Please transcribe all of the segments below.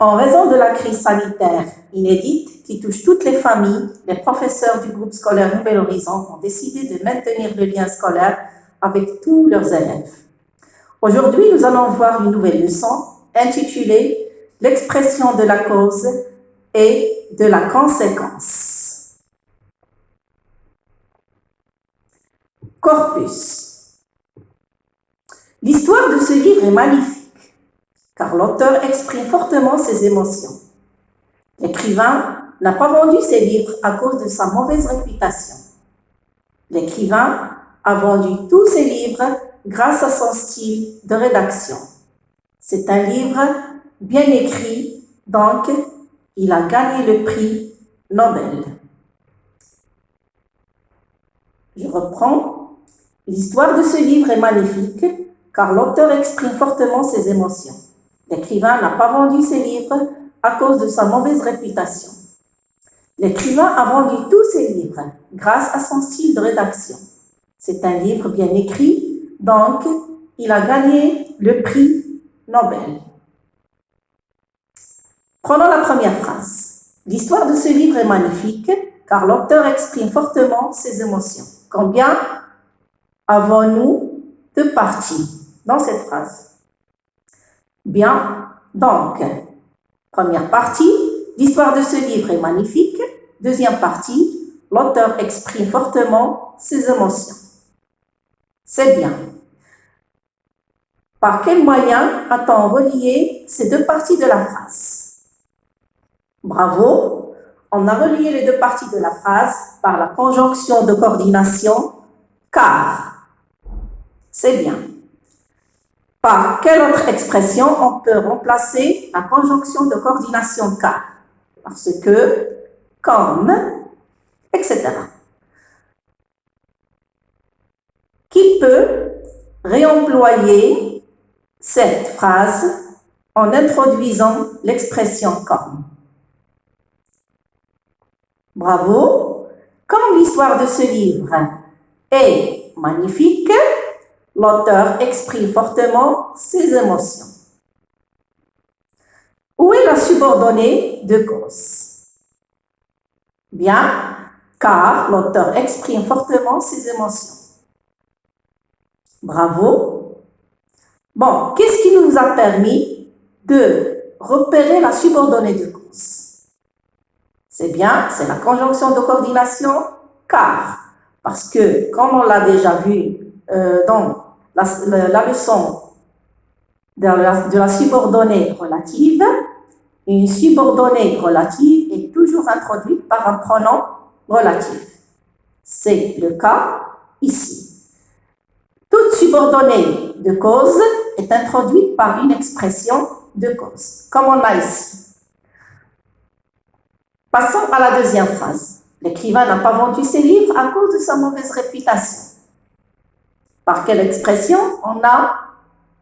En raison de la crise sanitaire inédite qui touche toutes les familles, les professeurs du groupe scolaire Nouvel Horizon ont décidé de maintenir le lien scolaire avec tous leurs élèves. Aujourd'hui, nous allons voir une nouvelle leçon intitulée « L'expression de la cause et de la conséquence ». Corpus. L'histoire de ce livre est magnifique, car l'auteur exprime fortement ses émotions. L'écrivain n'a pas vendu ses livres à cause de sa mauvaise réputation. L'écrivain a vendu tous ses livres grâce à son style de rédaction. C'est un livre bien écrit, donc il a gagné le prix Nobel. Je reprends. L'histoire de ce livre est magnifique, car l'auteur exprime fortement ses émotions. L'écrivain n'a pas vendu ses livres à cause de sa mauvaise réputation. L'écrivain a vendu tous ses livres grâce à son style de rédaction. C'est un livre bien écrit, donc il a gagné le prix Nobel. Prenons la première phrase. L'histoire de ce livre est magnifique, car l'auteur exprime fortement ses émotions. Combien avons-nous de parties dans cette phrase? Bien, donc, première partie, l'histoire de ce livre est magnifique. Deuxième partie, l'auteur exprime fortement ses émotions. C'est bien. Par quel moyen a-t-on relié ces deux parties de la phrase? Bravo, on a relié les deux parties de la phrase par la conjonction de coordination « car ». C'est bien. Par quelle autre expression on peut remplacer la conjonction de coordination « car » ? Parce que, comme, etc. Qui peut réemployer cette phrase en introduisant l'expression « comme ». Bravo. Comme l'histoire de ce livre est magnifique, l'auteur exprime fortement ses émotions. Où est la subordonnée de cause? Bien, car l'auteur exprime fortement ses émotions. Bravo. Bon, qu'est-ce qui nous a permis de repérer la subordonnée de cause? C'est bien, c'est la conjonction de coordination « car ». Parce que, comme on l'a déjà vu dans la leçon de la subordonnée relative, une subordonnée relative est toujours introduite par un pronom relatif. C'est le cas ici. Toute subordonnée de cause est introduite par une expression de cause, comme on a ici. Passons à la deuxième phrase. L'écrivain n'a pas vendu ses livres à cause de sa mauvaise réputation. Par quelle expression on a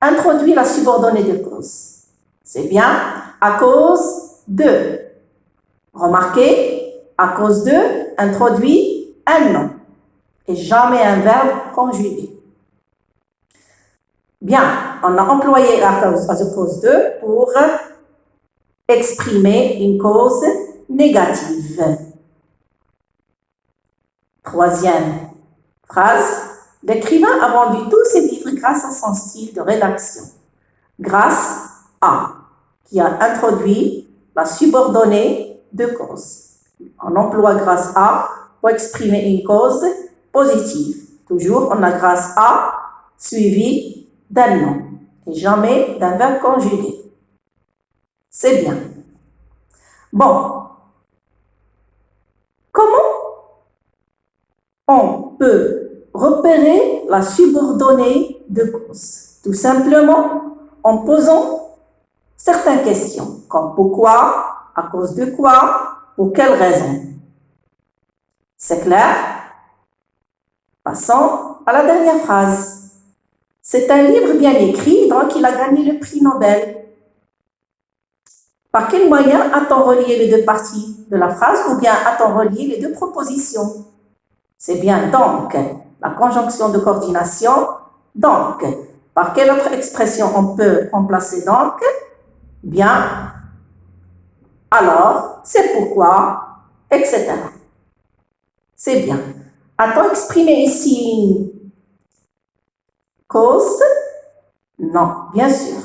introduit la subordonnée de cause? C'est bien, à cause de. Remarquez, à cause de introduit un nom et jamais un verbe conjugué. Bien, on a employé à cause de pour exprimer une cause négative. Troisième phrase. L'écrivain a vendu tous ses livres grâce à son style de rédaction. Grâce à, qui a introduit la subordonnée de cause. On emploie grâce à pour exprimer une cause positive. Toujours, on a grâce à suivi d'un nom et jamais d'un verbe conjugué. C'est bien. Bon. Comment on peut repérer la subordonnée de cause? Tout simplement en posant certaines questions, comme pourquoi, à cause de quoi, pour quelle raison. C'est clair? Passons à la dernière phrase. C'est un livre bien écrit, donc il a gagné le prix Nobel. Par quel moyen a-t-on relié les deux parties de la phrase ou bien a-t-on relié les deux propositions? C'est bien donc la conjonction de coordination. Donc, par quelle autre expression on peut remplacer donc? Bien, alors, c'est pourquoi, etc. C'est bien. A-t-on exprimé ici une cause? Non, bien sûr.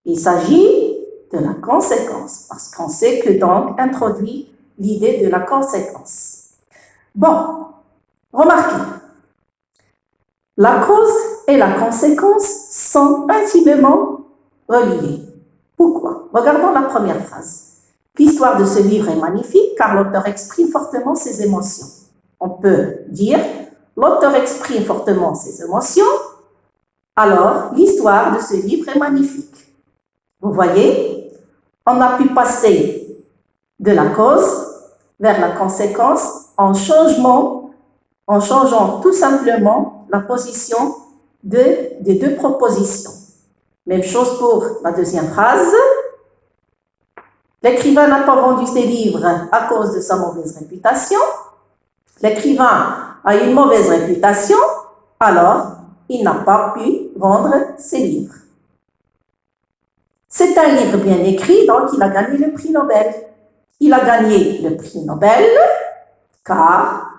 Il s'agit de la conséquence, parce qu'on sait que donc introduit l'idée de la conséquence. Bon, remarquez, la cause et la conséquence sont intimement reliées. Pourquoi? Regardons la première phrase. L'histoire de ce livre est magnifique car l'auteur exprime fortement ses émotions. On peut dire, l'auteur exprime fortement ses émotions, alors l'histoire de ce livre est magnifique. Vous voyez, on a pu passer de la cause vers la conséquence en changeant tout simplement la position des deux propositions. Même chose pour la deuxième phrase. L'écrivain n'a pas vendu ses livres à cause de sa mauvaise réputation. L'écrivain a une mauvaise réputation, alors il n'a pas pu vendre ses livres. C'est un livre bien écrit, donc il a gagné le prix Nobel. Il a gagné le prix Nobel car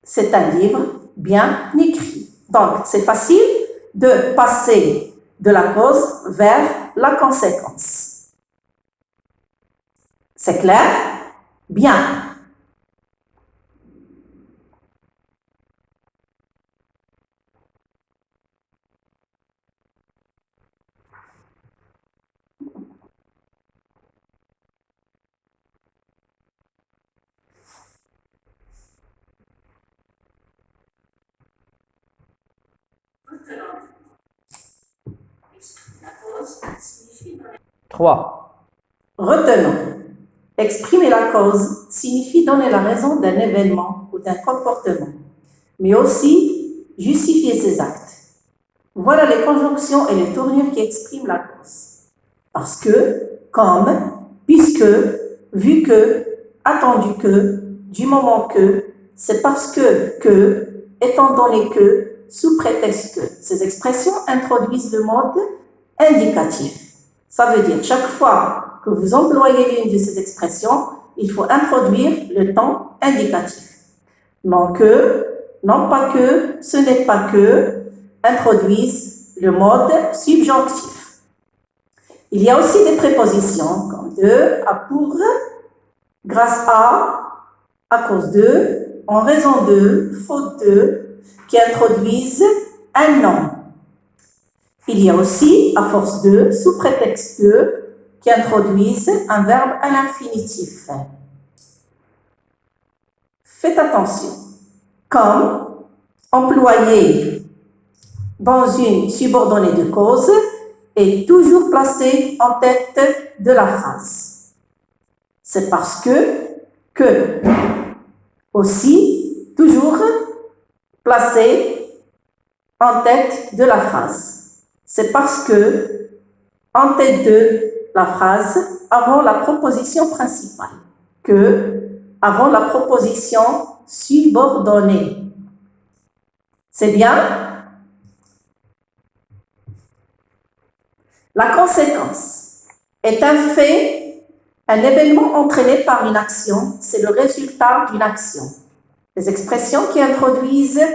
c'est un livre bien écrit. Donc, c'est facile de passer de la cause vers la conséquence. C'est clair? Bien. Trois. Retenons. Exprimer la cause signifie donner la raison d'un événement ou d'un comportement, mais aussi justifier ses actes. Voilà les conjonctions et les tournures qui expriment la cause. Parce que, comme, puisque, vu que, attendu que, du moment que, c'est parce que, étant donné que, sous prétexte que. Ces expressions introduisent le mode indicatif. Ça veut dire chaque fois que vous employez l'une de ces expressions, il faut introduire le temps indicatif. Non que, non pas que, ce n'est pas que, introduisent le mode subjonctif. Il y a aussi des prépositions comme de, à pour, grâce à cause de, en raison de, faute de, qui introduisent un nom. Il y a aussi à force de, sous prétexte de, qui introduisent un verbe à l'infinitif. Faites attention. Comme employé dans une subordonnée de cause est toujours placé en tête de la phrase. C'est parce que, aussi, toujours placé en tête de la phrase. C'est parce que, en tête de la phrase, avant la proposition principale, que, avant la proposition subordonnée. C'est bien? La conséquence est un fait, un événement entraîné par une action, c'est le résultat d'une action. Les expressions qui introduisent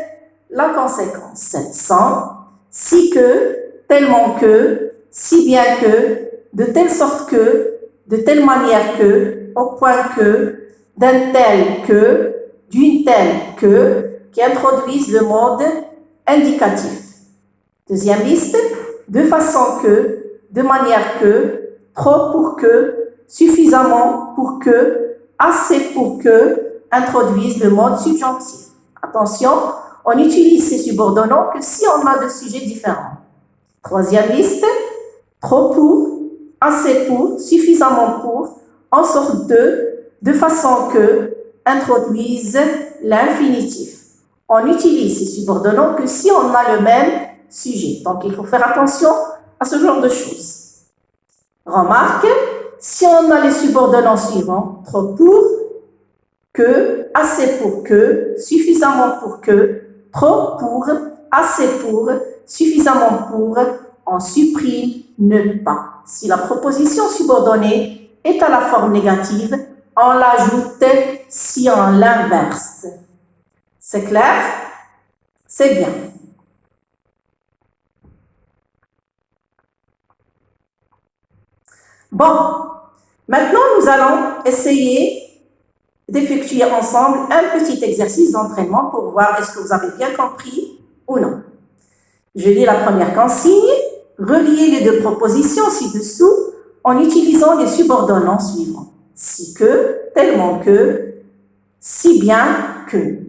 la conséquence sont si que, tellement que, si bien que, de telle sorte que, de telle manière que, au point que, d'un tel que, d'une telle que, qui introduisent le mode indicatif. Deuxième liste, de façon que, de manière que, trop pour que, suffisamment pour que, assez pour que, introduisent le mode subjonctif. Attention, on utilise ces subordonnants que si on a deux sujets différents. Troisième liste, trop pour, assez pour, suffisamment pour, en sorte de façon que, introduisent l'infinitif. On utilise ces subordonnants que si on a le même sujet. Donc, il faut faire attention à ce genre de choses. Remarque, si on a les subordonnants suivants, trop pour, que, assez pour que, suffisamment pour que, trop pour, assez pour, suffisamment pour, on supprime ne pas. Si la proposition subordonnée est à la forme négative, on l'ajoute si on l'inverse. C'est clair? C'est bien. Bon, maintenant nous allons essayer d'effectuer ensemble un petit exercice d'entraînement pour voir est-ce que vous avez bien compris ou non. Je lis la première consigne. Reliez les deux propositions ci-dessous en utilisant les subordonnants suivants. Si que, tellement que, si bien que.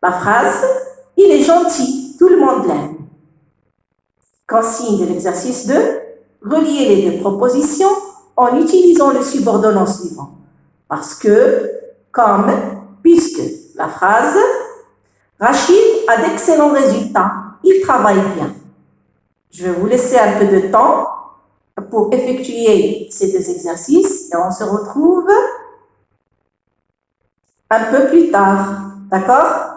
La phrase « Il est gentil, tout le monde l'aime ». Consigne de l'exercice 2. Reliez les deux propositions en utilisant le subordonnant suivant. Parce que, comme, puisque. La phrase « Rachid a d'excellents résultats, il travaille bien ». Je vais vous laisser un peu de temps pour effectuer ces deux exercices et on se retrouve un peu plus tard. D'accord?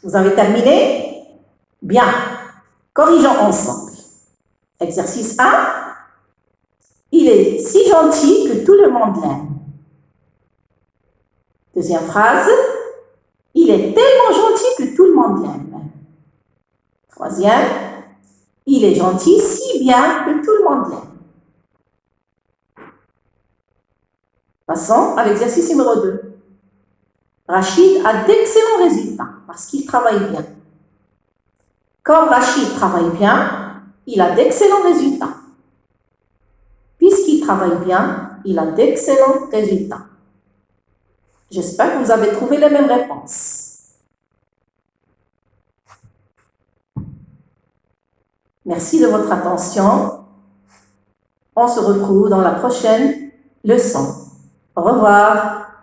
Vous avez terminé? Bien. Corrigeons ensemble. Exercice 1. Il est si gentil que tout le monde l'aime. Deuxième phrase. Il est tellement gentil que tout le monde l'aime. Troisième. Il est gentil si bien que tout le monde l'aime. Passons à l'exercice numéro 2. Rachid a d'excellents résultats parce qu'il travaille bien. Comme Rachid travaille bien, il a d'excellents résultats. Puisqu'il travaille bien, il a d'excellents résultats. J'espère que vous avez trouvé les mêmes réponses. Merci de votre attention. On se retrouve dans la prochaine leçon. Au revoir.